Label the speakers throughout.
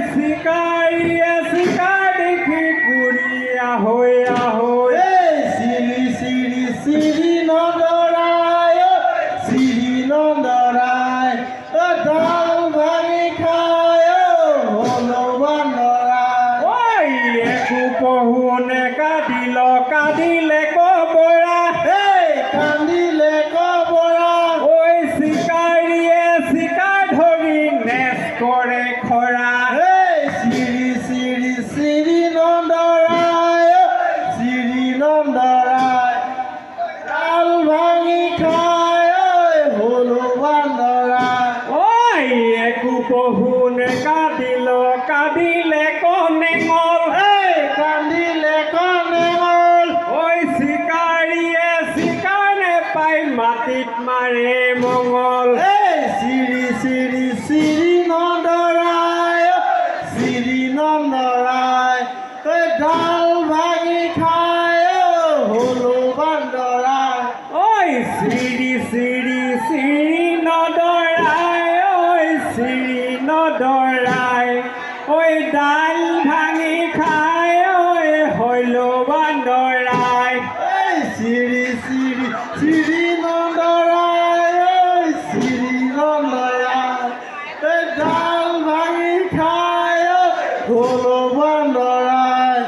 Speaker 1: শিকাৰীয়ে চিকাৰ দেখি কুৰিয়া হৈ আহৈ
Speaker 2: শ্ৰী শ্ৰী শ্ৰী নন্দৰায় শ্ৰী নন্দৰায় ডাল ভাঙি খায় হলো বান্দৰায়
Speaker 1: ঐ একো পহুনে কান্দিলে কবৰা
Speaker 2: কান্দিলে কবৰা
Speaker 1: ঐ চিকাৰীয়ে চিকাৰ ধৰি নেচ কৰে খৰা
Speaker 2: শ্ৰী শ্ৰী শ্ৰী নন্দৰায় শ্ৰী নন্দৰায় ডাল ভাঙি খায় হলো বান্দৰায়
Speaker 1: ঐ একো পহুনে কান্দিলে কনেঙল
Speaker 2: কান্দিলে কনেঙল
Speaker 1: ঐ চিকাৰীয়ে চিকাৰ নেপাই মাটিত মাৰে মঙল
Speaker 2: শ্ৰী শ্ৰী শ্ৰী নন্দৰায় শ্ৰী নন্দৰায় ডাল ভাঙি খায় হলো বান্দৰায়
Speaker 1: ঐ শ্ৰী শ্ৰী শ্ৰী নদৰায় ঐ শ্ৰী নদৰায় ঐ ডাল ভাঙি খায় ঐ হইল বান্দৰায়
Speaker 2: শ্ৰী শ্ৰী শ্ৰী নন্দৰায় শ্ৰী নন্দৰায় ডাল ভাঙি খায় হলো বান্দৰায়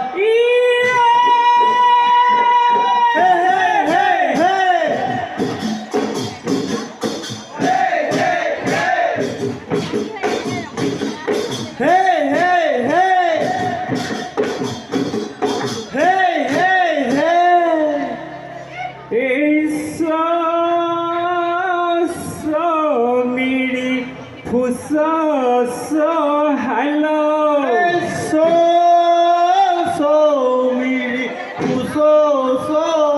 Speaker 1: মিৰি ফুচ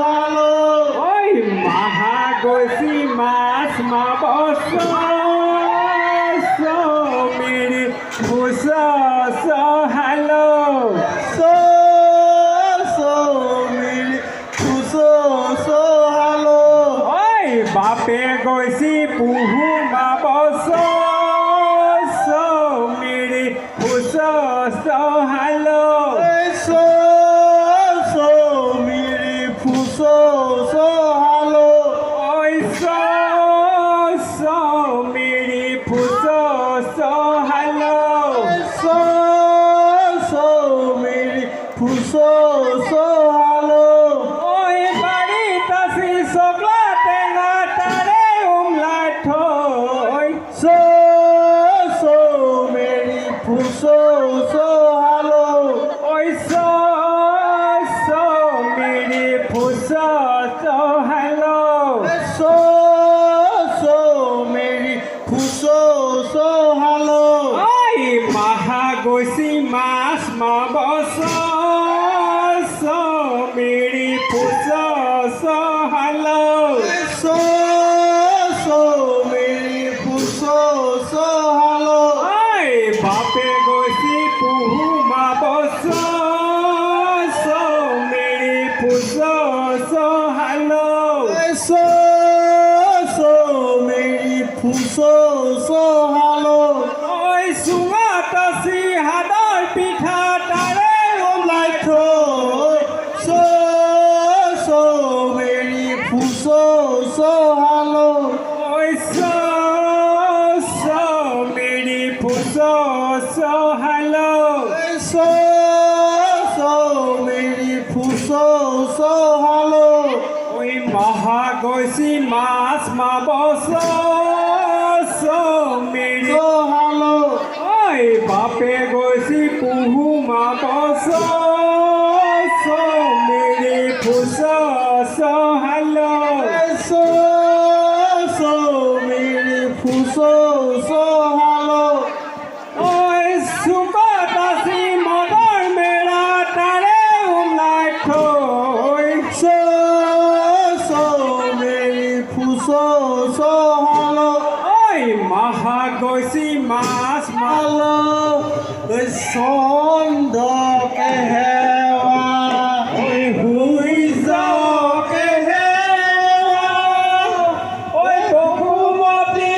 Speaker 1: হালো ঐ মাহা গৈছি মাছ মাবছ মিৰি ফুচ হালো ঐ বাপে গৈছি পুহু মাবছ মিৰি ফুচ হালো ঐ মিৰি ফুচ হালো ঐ বাৰীত আছি চকলা টেঙা তাৰে উমলাই থৈ ঐ মিৰি ফুচ হালো ঐ মাহা গৈছি মাছ মাবছ মিৰি ফুচ হালো ঐ বাপে গৈছি পুহু মাবছ মিৰি ফুচ হালো ঐ চুঙাত আছি হাতৰ পিঠা তাৰে ওলাই থৈ ঐ মিৰি ফুচ হালো ঐ মহা গৈছি মাছ মাবছ মিৰি ঐ বাপে গৈছি পুহু মাবছ মিৰি ফুচ হালো ঐ চুকত আছি মদৰ মেৰা তাৰে ওলাই থৈ ঐ মহা গৈছি মাছ
Speaker 2: চন্দকে হেৱা
Speaker 1: ঐ হুই যাওকে ঐ বসুমতী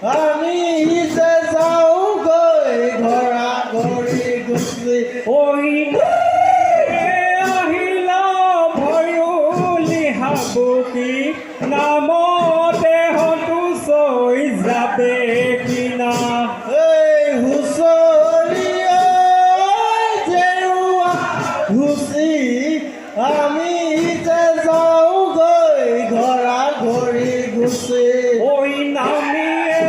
Speaker 2: আমি যে যাওঁগৈ ঘৰা ঘৰি গুচি
Speaker 1: ঐ আহিলা ভয়ুলি হাবুকি নামতে হতু চৈ যাবে কিনা
Speaker 2: এই হুঁচৰি জেৰুৱা ঘুচি আমি যে যাওঁগৈ ঘৰা ঘৰি গুচি
Speaker 1: ঐ নামিয়ে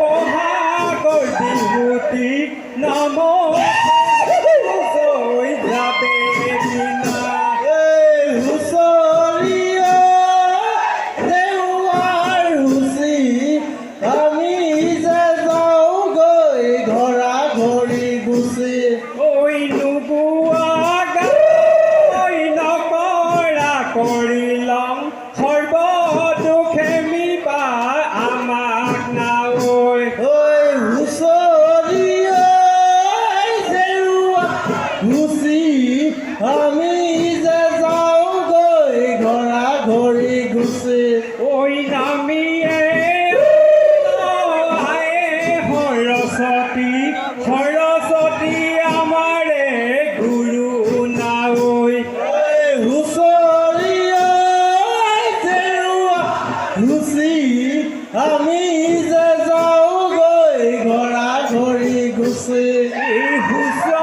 Speaker 1: বহাগৰ বিহুতি নামতে চৈ যাবে কিনা
Speaker 2: এই হুঁচৰি জেৰুৱাৰ হুচি আমি যে যাওঁগৈ ঘৰা ঘৰি গুচি
Speaker 1: ঐ নুবুৱা গাই নকৰা কৰিলং সৰ্বদুখে মিবা আমাক নাঐ
Speaker 2: ঐ হুঁচৰি জেৰুৱা হুচি আমি যে যাওঁগৈ ঘৰা ঘৰি গুচি
Speaker 1: ঐ নামিয়ে সৰস্বতী সৰস্বতী আমাৰে গুৰু নাঐ
Speaker 2: এই হুঁচৰি জেৰুৱা হুচি আমি যে যাওঁগৈ ঘৰা ঘৰি গুচি
Speaker 1: এই হুঁচৰি